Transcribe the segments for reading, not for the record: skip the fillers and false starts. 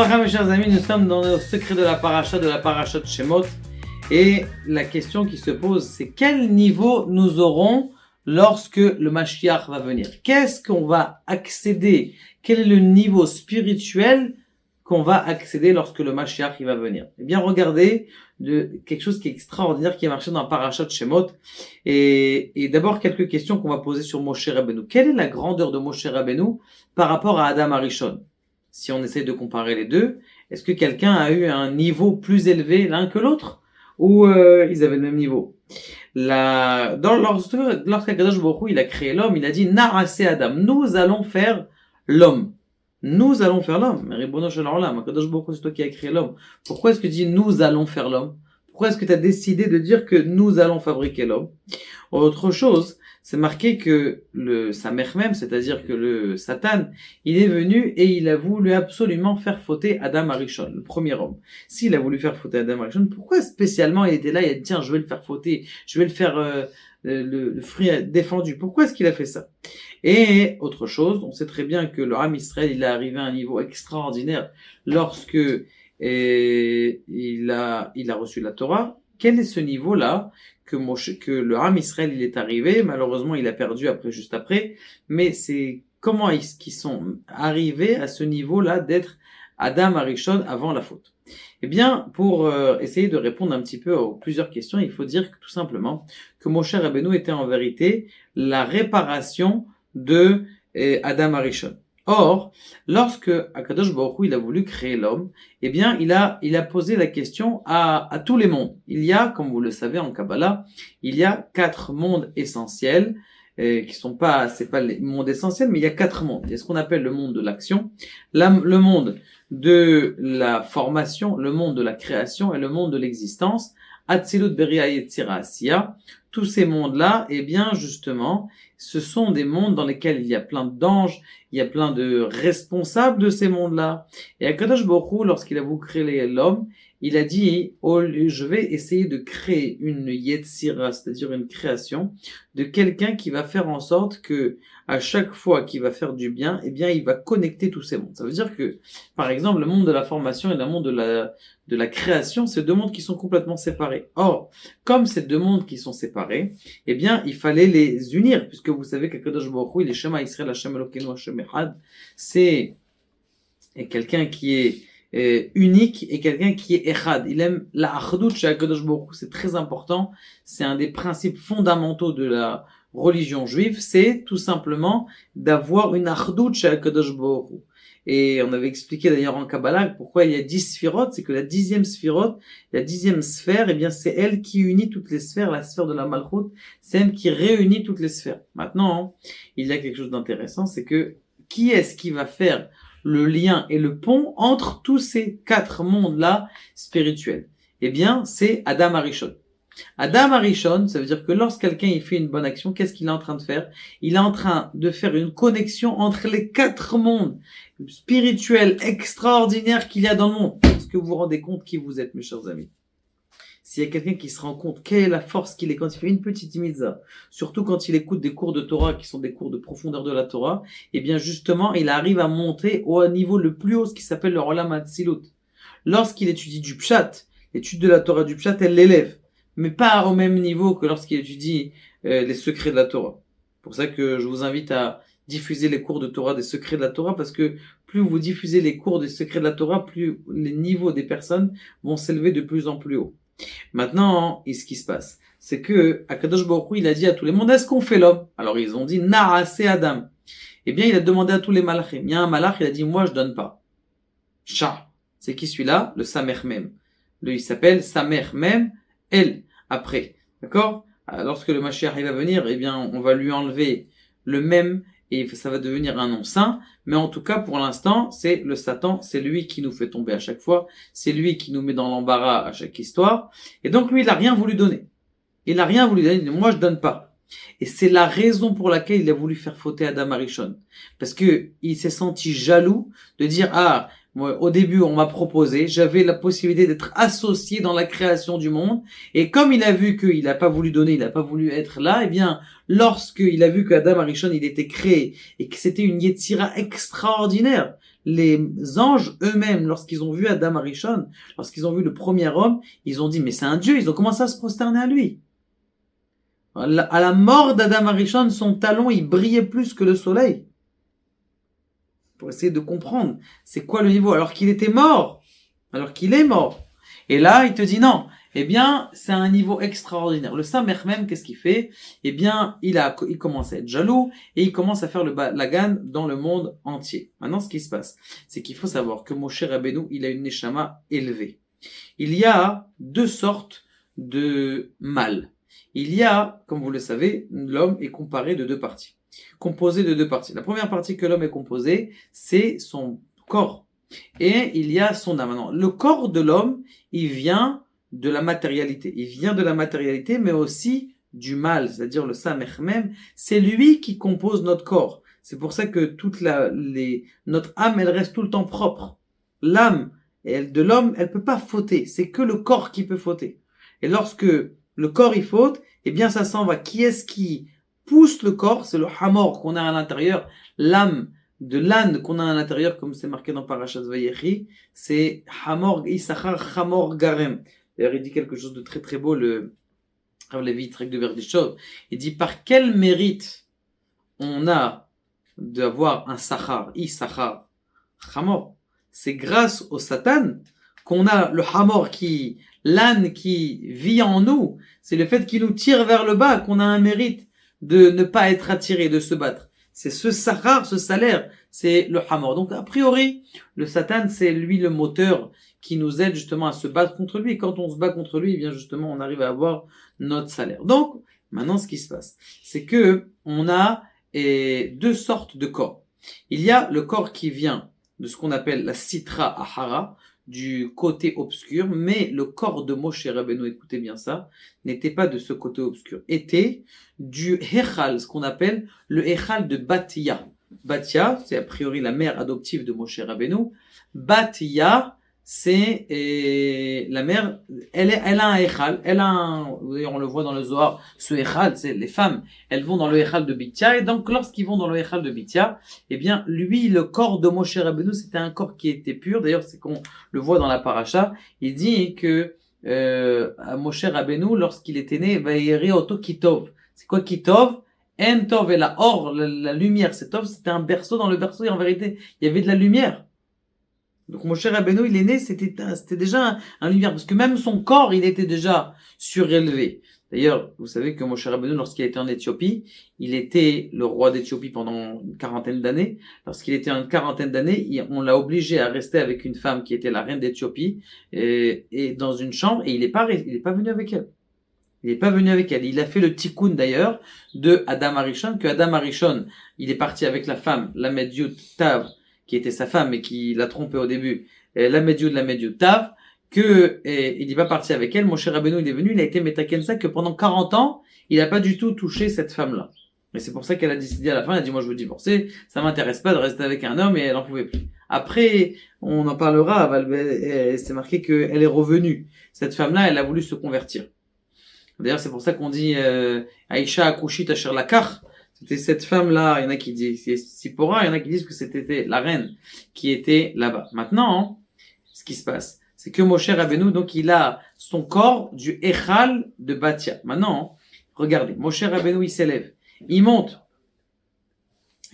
Ouvracha, mes chers amis, nous sommes dans le secret de la paracha de Shemot. Et la question qui se pose, c'est quel niveau nous aurons lorsque le Mashiach va venir? Qu'est-ce qu'on va accéder? Quel est le niveau spirituel qu'on va accéder lorsque le Mashiach il va venir? Eh bien, regardez quelque chose qui est extraordinaire qui est marché dans la paracha de Shemot. Et d'abord, quelques questions qu'on va poser sur Moshe Rabbeinu. Quelle est la grandeur de Moshe Rabbeinu par rapport à Adam Arishon? Si on essaie de comparer les deux, est-ce que quelqu'un a eu un niveau plus élevé l'un que l'autre? Ou ils avaient le même niveau? Lorsqu'Akadosh Baruch Hu, il a créé l'homme, il a dit Na'aseh Adam, nous allons faire l'homme. Nous allons faire l'homme. Mais Ribono Shel Olam, Akadosh Baruch Hu, c'est toi qui as créé l'homme. Pourquoi est-ce que tu dis nous allons faire l'homme? Pourquoi est-ce que tu as décidé de dire que nous allons fabriquer l'homme? Autre chose, c'est marqué que le Samer même, c'est-à-dire que le Satan, il est venu et il a voulu absolument faire fauter Adam Arishon, le premier homme. S'il a voulu faire fauter Adam Arishon, pourquoi spécialement il était là, il a dit tiens, je vais le faire fauter, je vais le faire le fruit défendu. Pourquoi est-ce qu'il a fait ça? Et autre chose, on sait très bien que le Ham Israël, il est arrivé à un niveau extraordinaire lorsque il a reçu la Torah. Quel est ce niveau-là que le Ham Israël il est arrivé? Malheureusement, il a perdu juste après. Mais c'est comment est-ce qu'ils sont arrivés à ce niveau-là d'être Adam Arishon avant la faute? Eh bien, pour essayer de répondre un petit peu aux plusieurs questions, il faut dire que, tout simplement que Moshe Rabbeinu était en vérité la réparation de Adam Arishon. Or, lorsque Akadosh Baruch Hu, il a voulu créer l'homme, eh bien, il a posé la question à tous les mondes. Il y a, comme vous le savez en Kabbalah, il y a 4 mondes essentiels, qui sont pas, c'est pas les mondes essentiels, mais il y a 4 mondes. Il y a ce qu'on appelle le monde de l'action, le monde de la formation, le monde de la création et le monde de l'existence. Atzilut, Beria, Yetzira, Asiya. Tous ces mondes-là, eh bien, justement, ce sont des mondes dans lesquels il y a plein d'anges, il y a plein de responsables de ces mondes-là. Et Akadosh Baruch Hu, lorsqu'il a voulu créer l'homme, il a dit, je vais essayer de créer une Yetzira, c'est-à-dire une création, de quelqu'un qui va faire en sorte que, à chaque fois qu'il va faire du bien, eh bien, il va connecter tous ces mondes. Ça veut dire que, par exemple, le monde de la formation et le monde de la création, c'est 2 mondes qui sont complètement séparés. Or, comme ces 2 mondes qui sont séparés, eh bien, il fallait les unir, puisque vous savez qu'Akadosh Baruch Hu, il est Shema Israël, Hashem Elokeinu, Hashem Echad. C'est quelqu'un qui est unique et quelqu'un qui est Echad. Il aime la Achdout chez Akadosh Baruch Hu, c'est très important. C'est un des principes fondamentaux de la religion juive, c'est tout simplement d'avoir une Achdout chez Akadosh Baruch Hu. Et on avait expliqué d'ailleurs en Kabbalah pourquoi il y a 10 sphirotes, c'est que la 10e sphirote, la 10e sphère, eh bien c'est elle qui unit toutes les sphères, la sphère de la Malchut, c'est elle qui réunit toutes les sphères. Maintenant, il y a quelque chose d'intéressant, c'est que qui est-ce qui va faire le lien et le pont entre tous ces 4 mondes-là spirituels? Eh bien, c'est Adam Arishon. Adam Arishon, ça veut dire que lorsque quelqu'un il fait une bonne action, qu'est-ce qu'il est en train de faire? Il est en train de faire une connexion entre les 4 mondes spirituels extraordinaires qu'il y a dans le monde. Est-ce que vous vous rendez compte qui vous êtes, mes chers amis? S'il y a quelqu'un qui se rend compte quelle est la force qu'il est quand il fait une petite mitzvah, surtout quand il écoute des cours de Torah qui sont des cours de profondeur de la Torah, eh bien justement, il arrive à monter au niveau le plus haut, ce qui s'appelle le Olam Hatzilut. Lorsqu'il étudie du Pshat, l'étude de la Torah du Pshat, elle l'élève, mais pas au même niveau que lorsqu'il étudie les secrets de la Torah. C'est pour ça que je vous invite à diffuser les cours de Torah des secrets de la Torah, parce que plus vous diffusez les cours des secrets de la Torah, plus les niveaux des personnes vont s'élever de plus en plus haut. Maintenant, ce qui se passe, c'est que Akadosh Baruch Hu, il a dit à tous les mondes, est-ce qu'on fait l'homme? Alors ils ont dit, Na'aseh Adam. Eh bien, il a demandé à tous les malachim. Il y a un malach, il a dit, moi je donne pas. Shah. C'est qui celui-là? Le Samer Mem. Il s'appelle Samer Mem El. Après. D'accord? Lorsque le Mashiach va venir, eh bien, on va lui enlever le Mem et ça va devenir un nom saint. Mais en tout cas, pour l'instant, c'est le Satan, c'est lui qui nous fait tomber à chaque fois. C'est lui qui nous met dans l'embarras à chaque histoire. Et donc, lui, il a rien voulu donner. Il a rien voulu donner. Il dit, moi, je donne pas. Et c'est la raison pour laquelle il a voulu faire fauter Adam Arishon. Parce que il s'est senti jaloux de dire, moi, au début, on m'a proposé, j'avais la possibilité d'être associé dans la création du monde, et comme il a vu qu'il n'a pas voulu donner, il n'a pas voulu être là, eh bien, lorsqu'il a vu qu'Adam Arishon, il était créé, et que c'était une Yetzira extraordinaire, les anges eux-mêmes, lorsqu'ils ont vu Adam Arishon, lorsqu'ils ont vu le premier homme, ils ont dit, mais c'est un Dieu, ils ont commencé à se prosterner à lui. À la mort d'Adam Arishon, son talon, il brillait plus que le soleil. Pour essayer de comprendre, c'est quoi le niveau, alors qu'il était mort, alors qu'il est mort. Et là, il te dit non. Eh bien, c'est un niveau extraordinaire. Le Samer même, qu'est-ce qu'il fait? Eh bien, il commence à être jaloux et il commence à faire le balagan dans le monde entier. Maintenant, ce qui se passe, c'est qu'il faut savoir que Moshe Rabbeinu, il a une neshama élevée. Il y a deux sortes de mal. Il y a, comme vous le savez, l'homme est composé de deux parties. La première partie que l'homme est composé, c'est son corps. Et il y a son âme. Maintenant, le corps de l'homme, il vient de la matérialité. Il vient de la matérialité, mais aussi du mal, c'est-à-dire le samer même. C'est lui qui compose notre corps. C'est pour ça que notre âme, elle reste tout le temps propre. L'âme de l'homme, elle peut pas fauter. C'est que le corps qui peut fauter. Et lorsque le corps il faute, eh bien ça s'en va. Qui est-ce qui pousse le corps? C'est le hamor qu'on a à l'intérieur, l'âme de l'âne qu'on a à l'intérieur, comme c'est marqué dans Parashat Vayechi, c'est Hamor Issachar Hamor Garem. D'ailleurs, il dit quelque chose de très très beau, le Rav Levi Yitzhak de Verdichov. Il dit, par quel mérite on a d'avoir un Sachar, Issachar Hamor? C'est grâce au Satan qu'on a le Hamor l'âne qui vit en nous. C'est le fait qu'il nous tire vers le bas qu'on a un mérite de ne pas être attiré, de se battre. C'est ce sahar, ce salaire, c'est le hamor. Donc, a priori, le Satan, c'est lui le moteur qui nous aide justement à se battre contre lui. Et quand on se bat contre lui, eh bien justement, on arrive à avoir notre salaire. Donc, maintenant, ce qui se passe, c'est que on a deux sortes de corps. Il y a le corps qui vient de ce qu'on appelle la sitra ahara, du côté obscur, mais le corps de Moshe Rabbeinu, écoutez bien ça, n'était pas de ce côté obscur, était du Echal, ce qu'on appelle le Echal de Batia. Batia, c'est a priori la mère adoptive de Moshe Rabbeinu. Batia, c'est la mère, elle a un Echal, d'ailleurs on le voit dans le Zohar, ce Echal, c'est les femmes, elles vont dans le Echal de Bitia, et donc lorsqu'ils vont dans le Echal de Bitia, eh bien lui, le corps de Moshe Rabbeinu, c'était un corps qui était pur, d'ailleurs c'est qu'on le voit dans la paracha, il dit que Moshe Rabbeinu, lorsqu'il était né, Vayeri Oto Kitov. C'est quoi Kitov? En Tov, et la lumière, c'est Tov, c'était un berceau, dans le berceau, et en vérité, il y avait de la lumière. Donc Moshe Rabbeinu, il est né, c'était déjà un lumière, parce que même son corps, il était déjà surélevé. D'ailleurs, vous savez que Moshe Rabbeinu, lorsqu'il était en Éthiopie, il était le roi d'Éthiopie pendant une quarantaine d'années. Lorsqu'il était en une quarantaine d'années, on l'a obligé à rester avec une femme qui était la reine d'Éthiopie, et dans une chambre, et il est pas venu avec elle. Il est pas venu avec elle. Il a fait le tikkun d'ailleurs de Adam Arishon, que Adam Arishon, il est parti avec la femme, la Mediut Tav, qui était sa femme et qui l'a trompé au début, la Mediut Tav, il n'est pas parti avec elle. Moshe Rabbeinu, il est venu, il a été métakensa que pendant 40 ans, il n'a pas du tout touché cette femme-là. Et c'est pour ça qu'elle a décidé à la fin, elle a dit, moi je veux divorcer, ça m'intéresse pas de rester avec un homme, et elle en pouvait plus. Après, on en parlera, c'est marqué qu'elle est revenue. Cette femme-là, elle a voulu se convertir. D'ailleurs, c'est pour ça qu'on dit, Aïcha Akushit Asher Lakar. C'était cette femme-là, il y en a qui disent, c'est Sipora, il y en a qui disent que c'était la reine qui était là-bas. Maintenant, ce qui se passe, c'est que Moshe Rabbeinu, donc il a son corps du Echal de Batia. Maintenant, regardez, Moshe Rabbeinu, il s'élève, il monte.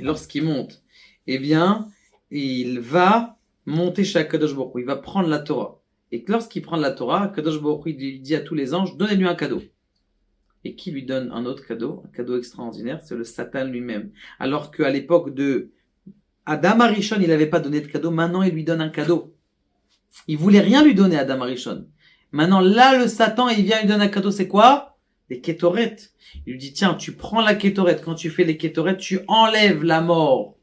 Et lorsqu'il monte, eh bien, il va monter chez Akadosh Baruch Hu, il va prendre la Torah. Et lorsqu'il prend la Torah, Akadosh Baruch Hu, il dit à tous les anges, donnez-lui un cadeau. Et qui lui donne un autre cadeau, un cadeau extraordinaire, c'est le Satan lui-même. Alors qu'à l'époque de Adam Arishon, il n'avait pas donné de cadeau, maintenant il lui donne un cadeau. Il voulait rien lui donner à Adam Arishon. Maintenant là, le Satan, il vient lui donner un cadeau, c'est quoi? Les kétorettes. Il lui dit, tiens, tu prends la kétorette, quand tu fais les kétorettes, tu enlèves la mort.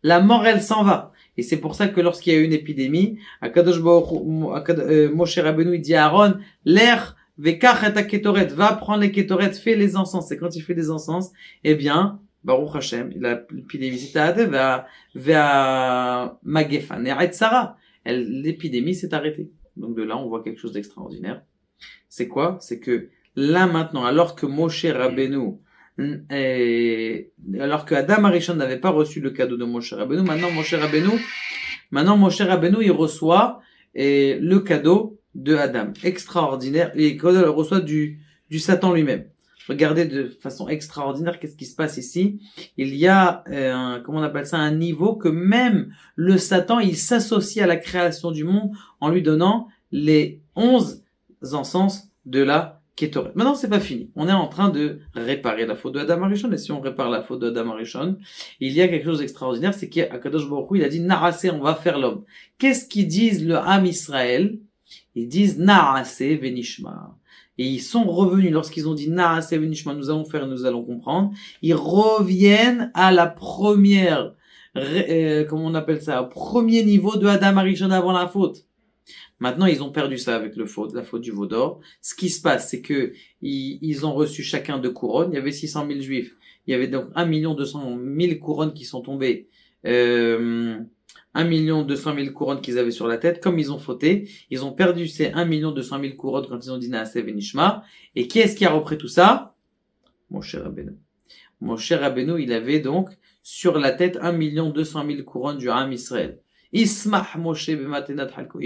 La mort, elle s'en va. Et c'est pour ça que lorsqu'il y a eu une épidémie, Moshe Rabbeinu, il dit à Aaron, l'air, Vekach et ta kétoret, va prendre les kétorettes, fais les encens. Et quand il fait les encens, eh bien, Baruch Hashem, l'épidémie s'est arrêtée, vers Magefa, Neret Sarah. L'épidémie s'est arrêtée. Donc de là, on voit quelque chose d'extraordinaire. C'est quoi? C'est que là maintenant, alors que Moshe Rabbeinu, alors que Adam Arishon n'avait pas reçu le cadeau de Moshe Rabbeinu, maintenant Moshe Rabbeinu, Maintenant, Moshe Rabbeinu, il reçoit le cadeau de Adam, extraordinaire, et il reçoit du Satan lui-même. Regardez de façon extraordinaire qu'est-ce qui se passe ici. Il y a, comment on appelle ça, un niveau que même le Satan, il s'associe à la création du monde en lui donnant les 11 encens de la Kétoret. Maintenant, c'est pas fini. On est en train de réparer la faute de Adam Arishon. Et si on répare la faute de Adam Arishon, il y a quelque chose d'extraordinaire, c'est qu'Akadosh Baruch Hu, il a dit, Naaseh, on va faire l'homme. Qu'est-ce qu'ils disent le Ham Israël? Ils disent, Naaseh venishma. Et ils sont revenus, lorsqu'ils ont dit Naaseh venishma, nous allons faire et nous allons comprendre, ils reviennent à la première, comment on appelle ça, au premier niveau de Adam Arishon avant la faute. Maintenant, ils ont perdu ça avec la faute du veau d'or. Ce qui se passe, c'est que ils ont reçu chacun 2 couronnes. Il y avait 600 000 juifs. Il y avait donc 1 200 000 couronnes qui sont tombées. 1 200 000 couronnes qu'ils avaient sur la tête. Comme ils ont fauté, ils ont perdu ces 1 200 000 couronnes quand ils ont dit Naaseh venishma. Et qui est-ce qui a repris tout ça? Moshe Rabbeinu. Moshe Rabbeinu, il avait donc sur la tête 1 200 000 couronnes du Ham Israël. Ismach Moshe b'matenat halko.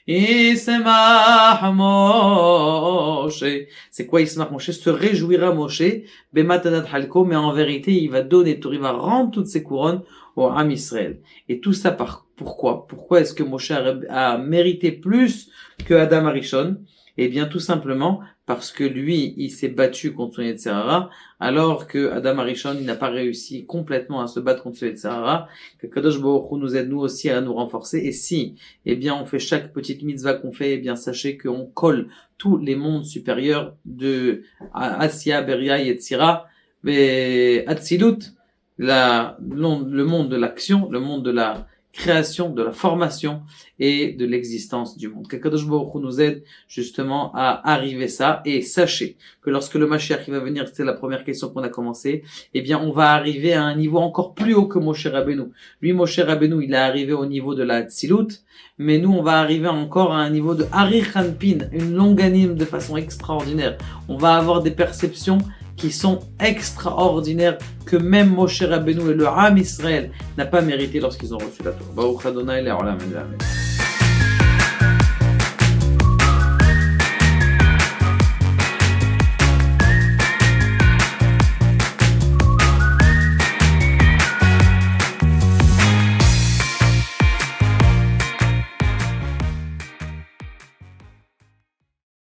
Ismach Moshe. C'est quoi Ismach Moshe? Se réjouira Moshe b'matenat halko, mais en vérité, il va donner, il va rendre toutes ces couronnes au Ham Israël. Et tout ça pourquoi? Pourquoi est-ce que Moshe a mérité plus que Adam Arishon? Eh bien, tout simplement parce que lui, il s'est battu contre son Yetzer Hara, alors que Adam Arishon, il n'a pas réussi complètement à se battre contre son Yetzer Hara. Que Kadosh Baruch Hu nous aide nous aussi à nous renforcer. Et si, eh bien, on fait chaque petite mitzvah qu'on fait, eh bien, sachez qu'on colle tous les mondes supérieurs de Asya, Beria, Yetzira, Atzilut, le monde de l'action, le monde de la création, de la formation et de l'existence du monde. Que Kadosh Baruch Hu nous aide justement à arriver ça. Et sachez que lorsque le Mashiach qui va venir, c'était la première question qu'on a commencé, eh bien on va arriver à un niveau encore plus haut que Moshe Rabbeinu. Lui, Moshe Rabbeinu, il est arrivé au niveau de la Tzilut, mais nous on va arriver encore à un niveau de Hari Hanpin, une longanime de façon extraordinaire. On va avoir des perceptions qui sont extraordinaires, que même Moshe Rabbeinu et le Ham Israël n'a pas mérité lorsqu'ils ont reçu la Torah. Baruch Adonai le'olam amen.